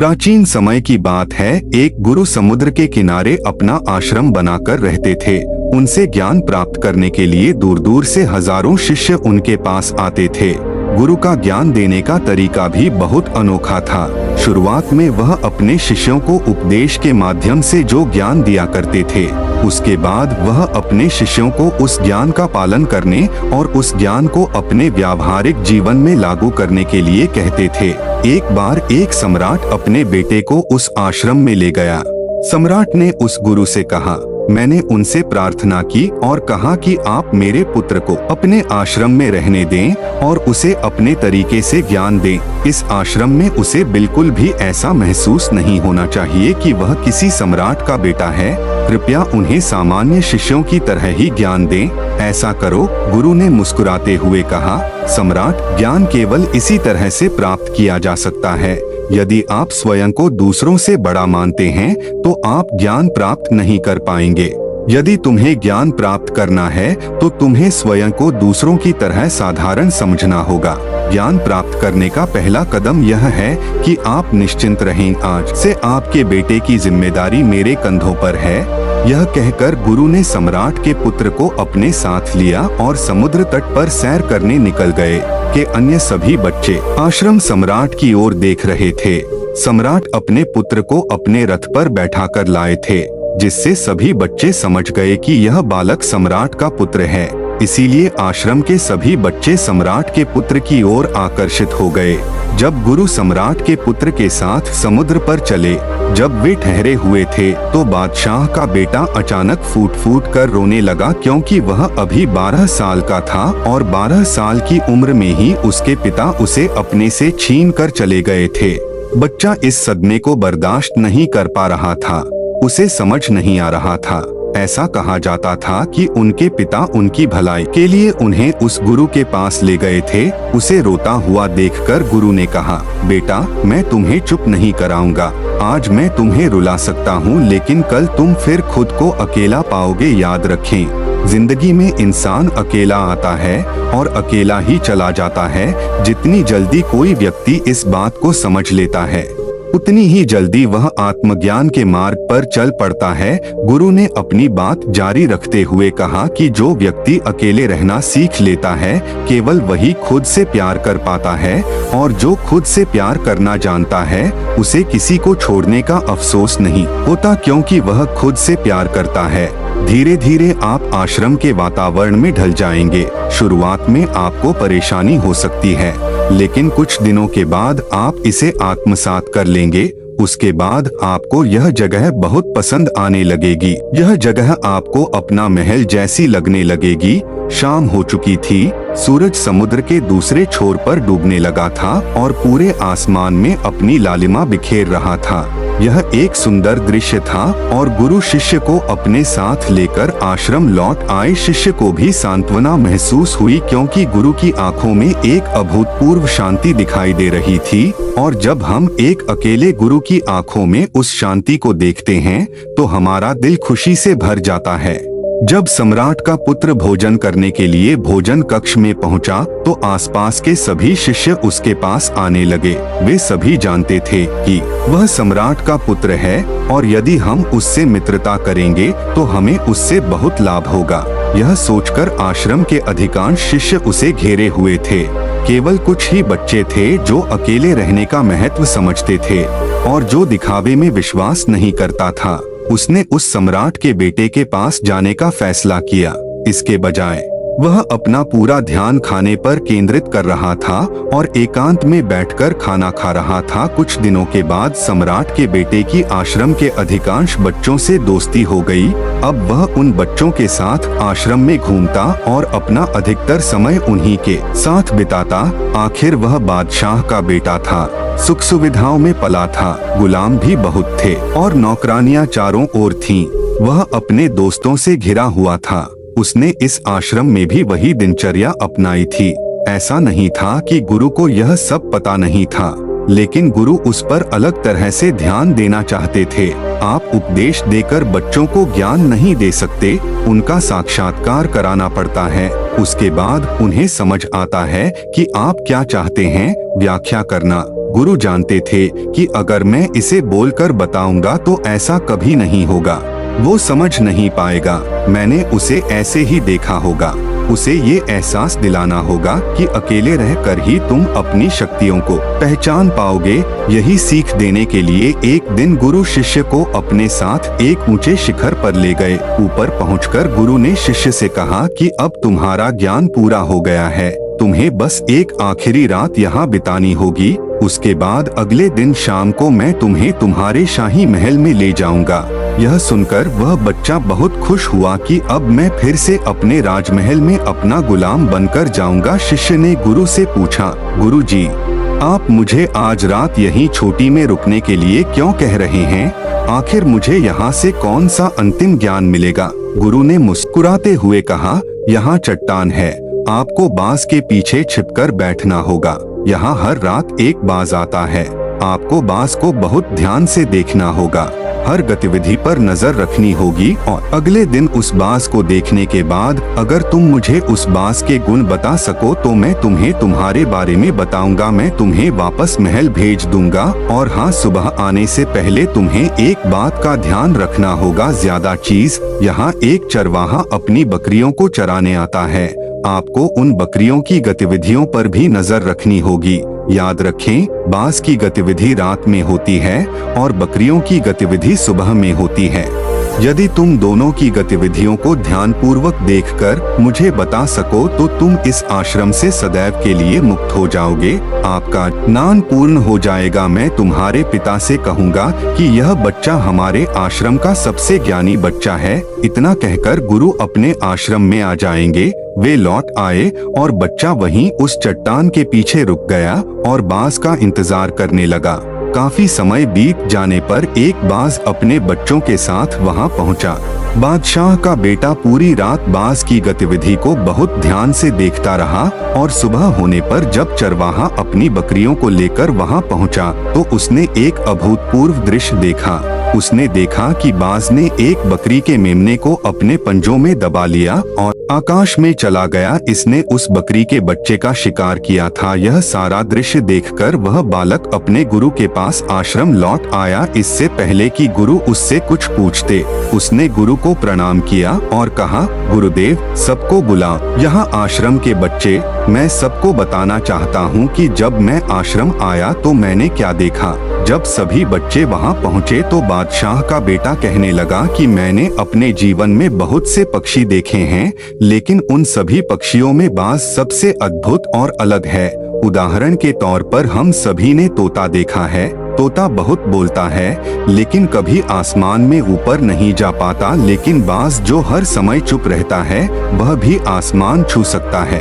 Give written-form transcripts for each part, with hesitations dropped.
प्राचीन समय की बात है, एक गुरु समुद्र के किनारे अपना आश्रम बनाकर रहते थे। उनसे ज्ञान प्राप्त करने के लिए दूर दूर से हजारों शिष्य उनके पास आते थे। गुरु का ज्ञान देने का तरीका भी बहुत अनोखा था। शुरुआत में वह अपने शिष्यों को उपदेश के माध्यम से जो ज्ञान दिया करते थे, उसके बाद वह अपने शिष्यों को उस ज्ञान का पालन करने और उस ज्ञान को अपने व्यावहारिक जीवन में लागू करने के लिए कहते थे। एक बार एक सम्राट अपने बेटे को उस आश्रम में ले गया। सम्राट ने उस गुरु से कहा, मैंने उनसे प्रार्थना की और कहा कि आप मेरे पुत्र को अपने आश्रम में रहने दें और उसे अपने तरीके से ज्ञान दें। इस आश्रम में उसे बिल्कुल भी ऐसा महसूस नहीं होना चाहिए कि वह किसी सम्राट का बेटा है। कृपया उन्हें सामान्य शिष्यों की तरह ही ज्ञान दें। ऐसा करो, गुरु ने मुस्कुराते हुए कहा। सम्राट, ज्ञान केवल इसी तरह से प्राप्त किया जा सकता है। यदि आप स्वयं को दूसरों से बड़ा मानते हैं तो आप ज्ञान प्राप्त नहीं कर पाएंगे। यदि तुम्हें ज्ञान प्राप्त करना है तो तुम्हें स्वयं को दूसरों की तरह साधारण समझना होगा। ज्ञान प्राप्त करने का पहला कदम यह है कि आप निश्चिंत रहें। आज से आपके बेटे की जिम्मेदारी मेरे कंधों पर है। यह कहकर गुरु ने सम्राट के पुत्र को अपने साथ लिया और समुद्र तट पर सैर करने निकल गए। के अन्य सभी बच्चे आश्रम सम्राट की ओर देख रहे थे। सम्राट अपने पुत्र को अपने रथ पर बैठाकर लाए थे, जिससे सभी बच्चे समझ गए कि यह बालक सम्राट का पुत्र है। इसीलिए आश्रम के सभी बच्चे सम्राट के पुत्र की ओर आकर्षित हो गए। जब गुरु सम्राट के पुत्र के साथ समुद्र पर चले, जब वे ठहरे हुए थे तो बादशाह का बेटा अचानक फूट फूट कर रोने लगा, क्योंकि वह अभी 12 साल का था और 12 साल की उम्र में ही उसके पिता उसे अपने से छीन कर चले गए थे। बच्चा इस सदमे को बर्दाश्त नहीं कर पा रहा था। उसे समझ नहीं आ रहा था। ऐसा कहा जाता था कि उनके पिता उनकी भलाई के लिए उन्हें उस गुरु के पास ले गए थे। उसे रोता हुआ देखकर गुरु ने कहा, बेटा, मैं तुम्हें चुप नहीं कराऊंगा। आज मैं तुम्हें रुला सकता हूँ, लेकिन कल तुम फिर खुद को अकेला पाओगे। याद रखें, जिंदगी में इंसान अकेला आता है और अकेला ही चला जाता है। जितनी जल्दी कोई व्यक्ति इस बात को समझ लेता है, उतनी ही जल्दी वह आत्मज्ञान के मार्ग पर चल पड़ता है। गुरु ने अपनी बात जारी रखते हुए कहा कि जो व्यक्ति अकेले रहना सीख लेता है, केवल वही खुद से प्यार कर पाता है, और जो खुद से प्यार करना जानता है, उसे किसी को छोड़ने का अफसोस नहीं होता, क्योंकि वह खुद से प्यार करता है। धीरे धीरे आप आश्रम के वातावरण में ढल जाएंगे। शुरुआत में आपको परेशानी हो सकती है, लेकिन कुछ दिनों के बाद आप इसे आत्मसात कर लेंगे। उसके बाद आपको यह जगह बहुत पसंद आने लगेगी। यह जगह आपको अपना महल जैसी लगने लगेगी। शाम हो चुकी थी। सूरज समुद्र के दूसरे छोर पर डूबने लगा था और पूरे आसमान में अपनी लालिमा बिखेर रहा था। यह एक सुंदर दृश्य था और गुरु शिष्य को अपने साथ लेकर आश्रम लौट आए। शिष्य को भी सांत्वना महसूस हुई, क्योंकि गुरु की आंखों में एक अभूतपूर्व शांति दिखाई दे रही थी। और जब हम एक अकेले गुरु की आंखों में उस शांति को देखते हैं तो हमारा दिल खुशी से भर जाता है। जब सम्राट का पुत्र भोजन करने के लिए भोजन कक्ष में पहुंचा तो आसपास के सभी शिष्य उसके पास आने लगे। वे सभी जानते थे कि वह सम्राट का पुत्र है और यदि हम उससे मित्रता करेंगे तो हमें उससे बहुत लाभ होगा। यह सोचकर आश्रम के अधिकांश शिष्य उसे घेरे हुए थे। केवल कुछ ही बच्चे थे जो अकेले रहने का महत्व समझते थे और जो दिखावे में विश्वास नहीं करता था। उसने उस सम्राट के बेटे के पास जाने का फैसला किया। इसके बजाय वह अपना पूरा ध्यान खाने पर केंद्रित कर रहा था और एकांत में बैठकर खाना खा रहा था। कुछ दिनों के बाद सम्राट के बेटे की आश्रम के अधिकांश बच्चों से दोस्ती हो गई। अब वह उन बच्चों के साथ आश्रम में घूमता और अपना अधिकतर समय उन्हीं के साथ बिताता। आखिर वह बादशाह का बेटा था, सुख सुविधाओं में पला था, गुलाम भी बहुत थे और नौकरानियां चारों ओर थीं। वह अपने दोस्तों से घिरा हुआ था। उसने इस आश्रम में भी वही दिनचर्या अपनाई थी। ऐसा नहीं था कि गुरु को यह सब पता नहीं था, लेकिन गुरु उस पर अलग तरह से ध्यान देना चाहते थे। आप उपदेश देकर बच्चों को ज्ञान नहीं दे सकते, उनका साक्षात्कार कराना पड़ता है। उसके बाद उन्हें समझ आता है कि आप क्या चाहते हैं। व्याख्या करना गुरु जानते थे कि अगर मैं इसे बोलकर बताऊंगा तो ऐसा कभी नहीं होगा, वो समझ नहीं पाएगा। मैंने उसे ऐसे ही देखा होगा। उसे ये एहसास दिलाना होगा कि अकेले रहकर ही तुम अपनी शक्तियों को पहचान पाओगे। यही सीख देने के लिए एक दिन गुरु शिष्य को अपने साथ एक ऊंचे शिखर पर ले गए। ऊपर पहुंचकर गुरु ने शिष्य से कहा कि अब तुम्हारा ज्ञान पूरा हो गया है, तुम्हें बस एक आखिरी रात यहाँ बितानी होगी। उसके बाद अगले दिन शाम को मैं तुम्हें तुम्हारे शाही महल में ले जाऊंगा। यह सुनकर वह बच्चा बहुत खुश हुआ कि अब मैं फिर से अपने राजमहल में अपना गुलाम बनकर जाऊंगा। शिष्य ने गुरु से पूछा, गुरु जी, आप मुझे आज रात यहीं छोटी में रुकने के लिए क्यों कह रहे हैं? आखिर मुझे यहाँ से कौन सा अंतिम ज्ञान मिलेगा? गुरु ने मुस्कुराते हुए कहा, यहाँ चट्टान है, आपको बांस के पीछे छिपकर बैठना होगा। यहाँ हर रात एक बाज आता है, आपको बाज को बहुत ध्यान से देखना होगा, हर गतिविधि पर नजर रखनी होगी और अगले दिन उस बाज को देखने के बाद अगर तुम मुझे उस बाज के गुण बता सको तो मैं तुम्हें तुम्हारे बारे में बताऊंगा। मैं तुम्हें वापस महल भेज दूंगा। और हाँ, सुबह आने से पहले तुम्हें एक बात का ध्यान रखना होगा, ज्यादा चीज, यहाँ एक चरवाहा अपनी बकरियों को चराने आता है, आपको उन बकरियों की गतिविधियों पर भी नजर रखनी होगी। याद रखें, बाज की गतिविधि रात में होती है और बकरियों की गतिविधि सुबह में होती है। यदि तुम दोनों की गतिविधियों को ध्यानपूर्वक देखकर मुझे बता सको तो तुम इस आश्रम से सदैव के लिए मुक्त हो जाओगे, आपका ज्ञान पूर्ण हो जाएगा। मैं तुम्हारे पिता से कहूँगा कि यह बच्चा हमारे आश्रम का सबसे ज्ञानी बच्चा है। इतना कहकर गुरु अपने आश्रम में आ जाएंगे। वे लौट आए और बच्चा वहीं उस चट्टान के पीछे रुक गया और बाज का इंतजार करने लगा। काफी समय बीत जाने पर एक बाज अपने बच्चों के साथ वहां पहुंचा। बादशाह का बेटा पूरी रात बाज की गतिविधि को बहुत ध्यान से देखता रहा और सुबह होने पर जब चरवाहा अपनी बकरियों को लेकर वहां पहुंचा तो उसने एक अभूतपूर्व दृश्य देखा। उसने देखा कि बाज ने एक बकरी के मेमने को अपने पंजों में दबा लिया और आकाश में चला गया। इसने उस बकरी के बच्चे का शिकार किया था। यह सारा दृश्य देखकर वह बालक अपने गुरु के पास आश्रम लौट आया। इससे पहले कि गुरु उससे कुछ पूछते, उसने गुरु को प्रणाम किया और कहा, गुरुदेव, सबको बुला। यहाँ आश्रम के बच्चे, मैं सबको बताना चाहता हूँ कि जब मैं आश्रम आया तो मैंने क्या देखा। जब सभी बच्चे वहाँ पहुँचे तो बादशाह का बेटा कहने लगा कि मैंने अपने जीवन में बहुत से पक्षी देखे हैं, लेकिन उन सभी पक्षियों में बाज सबसे अद्भुत और अलग है। उदाहरण के तौर पर हम सभी ने तोता देखा है। तोता बहुत बोलता है लेकिन कभी आसमान में ऊपर नहीं जा पाता, लेकिन बाज जो हर समय चुप रहता है वह भी आसमान छू सकता है।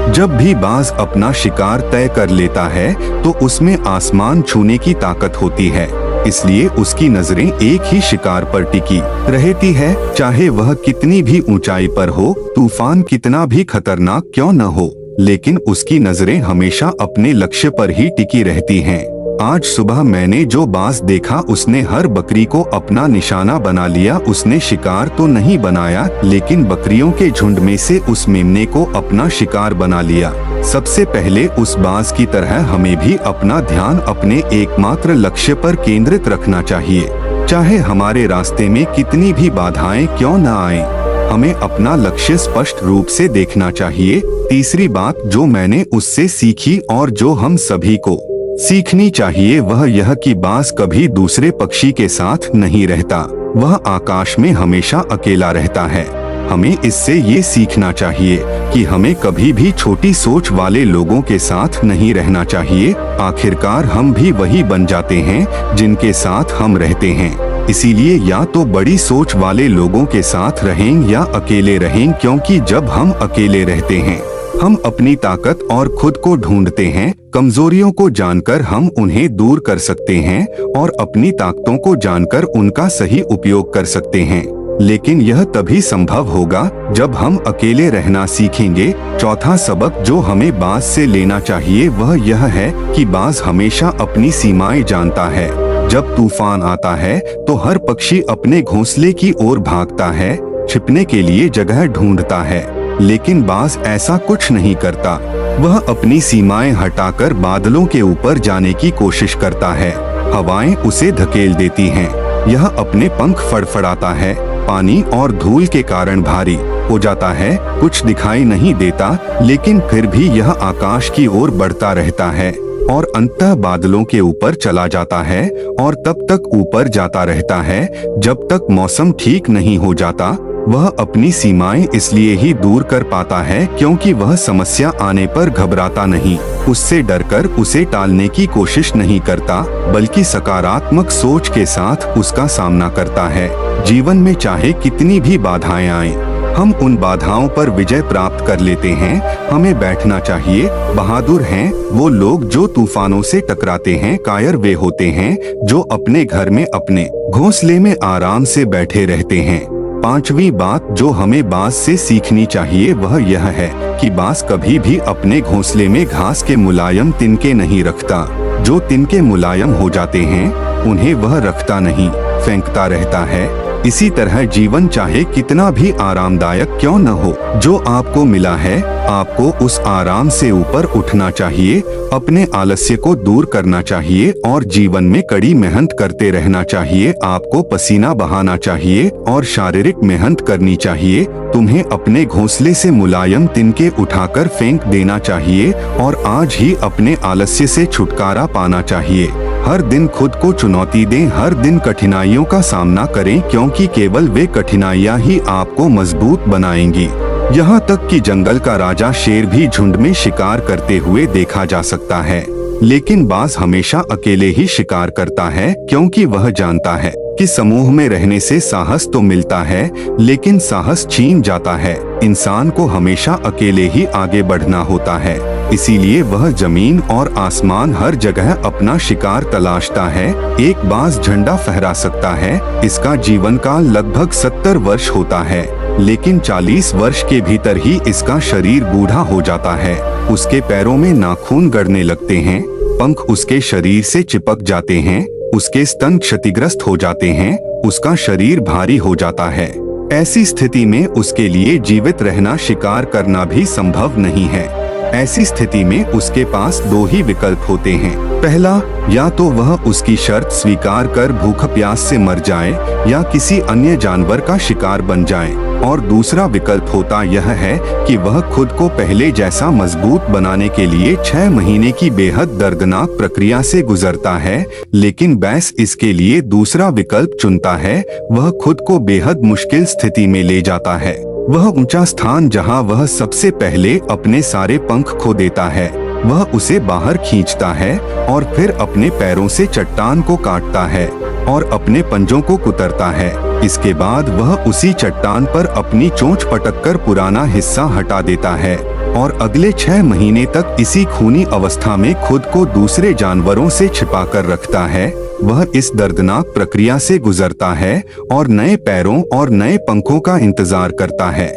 जब भी बाज अपना शिकार तय कर लेता है तो उसमें आसमान छूने की ताकत होती है, इसलिए उसकी नजरें एक ही शिकार पर टिकी रहती है, चाहे वह कितनी भी ऊंचाई पर हो, तूफान कितना भी खतरनाक क्यों न हो, लेकिन उसकी नजरें हमेशा अपने लक्ष्य पर ही टिकी रहती हैं। आज सुबह मैंने जो बाज देखा उसने हर बकरी को अपना निशाना बना लिया। उसने शिकार तो नहीं बनाया, लेकिन बकरियों के झुंड में से उस मेमने को अपना शिकार बना लिया। सबसे पहले उस बाज की तरह हमें भी अपना ध्यान अपने एकमात्र लक्ष्य पर केंद्रित रखना चाहिए, चाहे हमारे रास्ते में कितनी भी बाधाएं क्यों न आए। हमें अपना लक्ष्य स्पष्ट रूप से देखना चाहिए। तीसरी बात जो मैंने उससे सीखी और जो हम सभी को सीखनी चाहिए वह यह कि बाज कभी दूसरे पक्षी के साथ नहीं रहता, वह आकाश में हमेशा अकेला रहता है। हमें इससे ये सीखना चाहिए कि हमें कभी भी छोटी सोच वाले लोगों के साथ नहीं रहना चाहिए। आखिरकार हम भी वही बन जाते हैं जिनके साथ हम रहते हैं। इसीलिए या तो बड़ी सोच वाले लोगों के साथ रहें या अकेले रहें, क्योंकि जब हम अकेले रहते हैं हम अपनी ताकत और खुद को ढूंढते हैं। कमजोरियों को जानकर हम उन्हें दूर कर सकते हैं और अपनी ताकतों को जानकर उनका सही उपयोग कर सकते हैं, लेकिन यह तभी संभव होगा जब हम अकेले रहना सीखेंगे। चौथा सबक जो हमें बाज से लेना चाहिए वह यह है कि बाज हमेशा अपनी सीमाएं जानता है। जब तूफान आता है तो हर पक्षी अपने घोंसले की ओर भागता है, छिपने के लिए जगह ढूंढता है, लेकिन बाज ऐसा कुछ नहीं करता। वह अपनी सीमाएं हटाकर बादलों के ऊपर जाने की कोशिश करता है। हवाएं उसे धकेल देती हैं। यह अपने पंख फड़फड़ाता है। पानी और धूल के कारण भारी हो जाता है, कुछ दिखाई नहीं देता, लेकिन फिर भी यह आकाश की ओर बढ़ता रहता है और अंततः बादलों के ऊपर चला जाता है और तब तक ऊपर जाता रहता है जब तक मौसम ठीक नहीं हो जाता। वह अपनी सीमाएं इसलिए ही दूर कर पाता है क्योंकि वह समस्या आने पर घबराता नहीं, उससे डरकर उसे टालने की कोशिश नहीं करता, बल्कि सकारात्मक सोच के साथ उसका सामना करता है। जीवन में चाहे कितनी भी बाधाएं आएं, हम उन बाधाओं पर विजय प्राप्त कर लेते हैं। हमें बैठना चाहिए। बहादुर हैं वो लोग जो तूफानों से टकराते हैं, कायर वे होते हैं जो अपने घर में अपने घोंसले में आराम से बैठे रहते हैं। पांचवी बात जो हमें बांस से सीखनी चाहिए वह यह है कि बांस कभी भी अपने घोंसले में घास के मुलायम तिनके नहीं रखता। जो तिनके मुलायम हो जाते हैं उन्हें वह रखता नहीं, फेंकता रहता है। इसी तरह जीवन चाहे कितना भी आरामदायक क्यों न हो, जो आपको मिला है आपको उस आराम से ऊपर उठना चाहिए, अपने आलस्य को दूर करना चाहिए और जीवन में कड़ी मेहनत करते रहना चाहिए। आपको पसीना बहाना चाहिए और शारीरिक मेहनत करनी चाहिए। तुम्हें अपने घोंसले से मुलायम तिनके उठाकर फेंक देना चाहिए और आज ही अपने आलस्य से छुटकारा पाना चाहिए। हर दिन खुद को चुनौती दें, हर दिन कठिनाइयों का सामना करें, क्योंकि केवल वे कठिनाइयां ही आपको मजबूत बनाएंगी। यहाँ तक कि जंगल का राजा शेर भी झुंड में शिकार करते हुए देखा जा सकता है, लेकिन बाज हमेशा अकेले ही शिकार करता है, क्योंकि वह जानता है कि समूह में रहने से साहस तो मिलता है, लेकिन साहस छीन जाता है। इंसान को हमेशा अकेले ही आगे बढ़ना होता है, इसीलिए वह जमीन और आसमान हर जगह अपना शिकार तलाशता है। एक बाज झंडा फहरा सकता है, इसका जीवन काल लगभग 70 वर्ष होता है, लेकिन 40 वर्ष के भीतर ही इसका शरीर बूढ़ा हो जाता है। उसके पैरों में नाखून गड़ने लगते हैं, पंख उसके शरीर से चिपक जाते हैं, उसके स्तन क्षतिग्रस्त हो जाते हैं, उसका शरीर भारी हो जाता है। ऐसी स्थिति में उसके लिए जीवित रहना, शिकार करना भी संभव नहीं है। ऐसी स्थिति में उसके पास दो ही विकल्प होते हैं। पहला, या तो वह उसकी शर्त स्वीकार कर भूख प्यास से मर जाए या किसी अन्य जानवर का शिकार बन जाए, और दूसरा विकल्प होता यह है कि वह खुद को पहले जैसा मजबूत बनाने के लिए 6 महीने की बेहद दर्दनाक प्रक्रिया से गुजरता है। लेकिन बैस इसके लिए दूसरा विकल्प चुनता है। वह खुद को बेहद मुश्किल स्थिति में ले जाता है। वह ऊंचा स्थान जहां वह सबसे पहले अपने सारे पंख खो देता है, वह उसे बाहर खींचता है और फिर अपने पैरों से चट्टान को काटता है और अपने पंजों को कुतरता है। इसके बाद वह उसी चट्टान पर अपनी चोंच पटककर पुराना हिस्सा हटा देता है और अगले 6 महीने तक इसी खूनी अवस्था में खुद को दूसरे जानवरों से छिपा कर रखता है। वह इस दर्दनाक प्रक्रिया से गुजरता है और नए पैरों और नए पंखों का इंतजार करता है।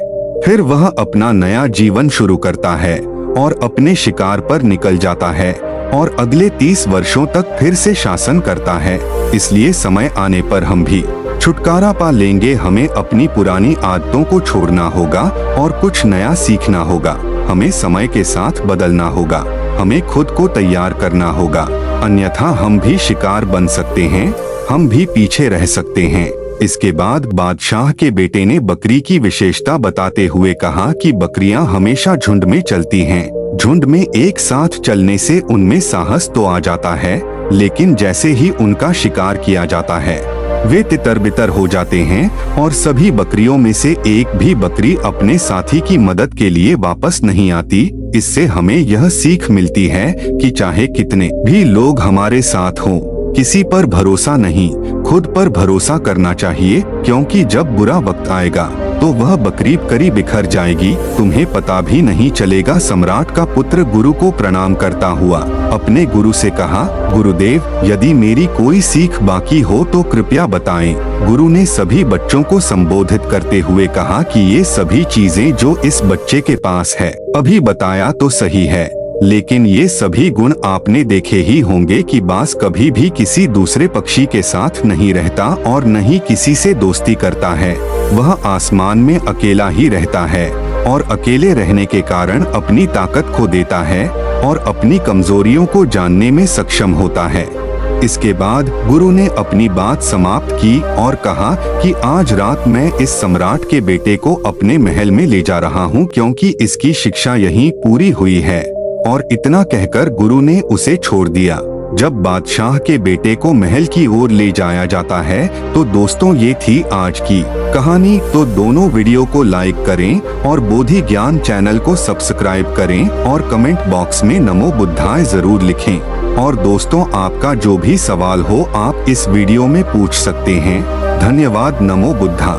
फिर वह अपना नया जीवन शुरू करता है और अपने शिकार पर निकल जाता है और अगले 30 वर्षों तक फिर से शासन करता है। इसलिए समय आने पर हम भी छुटकारा पा लेंगे। हमें अपनी पुरानी आदतों को छोड़ना होगा और कुछ नया सीखना होगा। हमें समय के साथ बदलना होगा। हमें खुद को तैयार करना होगा, अन्यथा हम भी शिकार बन सकते हैं, हम भी पीछे रह सकते हैं। इसके बाद बादशाह के बेटे ने बकरी की विशेषता बताते हुए कहा कि बकरियां हमेशा झुंड में चलती हैं। झुंड में एक साथ चलने से उनमें साहस तो आ जाता है, लेकिन जैसे ही उनका शिकार किया जाता है वे तितर-बितर हो जाते हैं और सभी बकरियों में से एक भी बकरी अपने साथी की मदद के लिए वापस नहीं आती। इससे हमें यह सीख मिलती है कि चाहे कितने भी लोग हमारे साथ हों, किसी पर भरोसा नहीं, खुद पर भरोसा करना चाहिए, क्योंकि जब बुरा वक्त आएगा तो वह बकरी करी बिखर जाएगी। तुम्हें पता भी नहीं चलेगा। सम्राट का पुत्र गुरु को प्रणाम करता हुआ अपने गुरु से कहा, गुरुदेव, यदि मेरी कोई सीख बाकी हो तो कृपया बताएं। गुरु ने सभी बच्चों को संबोधित करते हुए कहा कि ये सभी चीजें जो इस बच्चे के पास है, अभी बताया तो सही है, लेकिन ये सभी गुण आपने देखे ही होंगे कि बाज कभी भी किसी दूसरे पक्षी के साथ नहीं रहता और न ही किसी से दोस्ती करता है। वह आसमान में अकेला ही रहता है। और अकेले रहने के कारण अपनी ताकत खो देता है और अपनी कमजोरियों को जानने में सक्षम होता है। इसके बाद गुरु ने अपनी बात समाप्त की और कहा कि आज रात मैं इस सम्राट के बेटे को अपने महल में ले जा रहा हूँ, क्योंकि इसकी शिक्षा यहीं पूरी हुई है। और इतना कहकर गुरु ने उसे छोड़ दिया। जब बादशाह के बेटे को महल की ओर ले जाया जाता है तो दोस्तों, ये थी आज की कहानी। तो दोनों वीडियो को लाइक करें और बोधि ज्ञान चैनल को सब्सक्राइब करें और कमेंट बॉक्स में नमो बुद्धाय जरूर लिखें। और दोस्तों, आपका जो भी सवाल हो आप इस वीडियो में पूछ सकते हैं। धन्यवाद। नमो बुद्धा।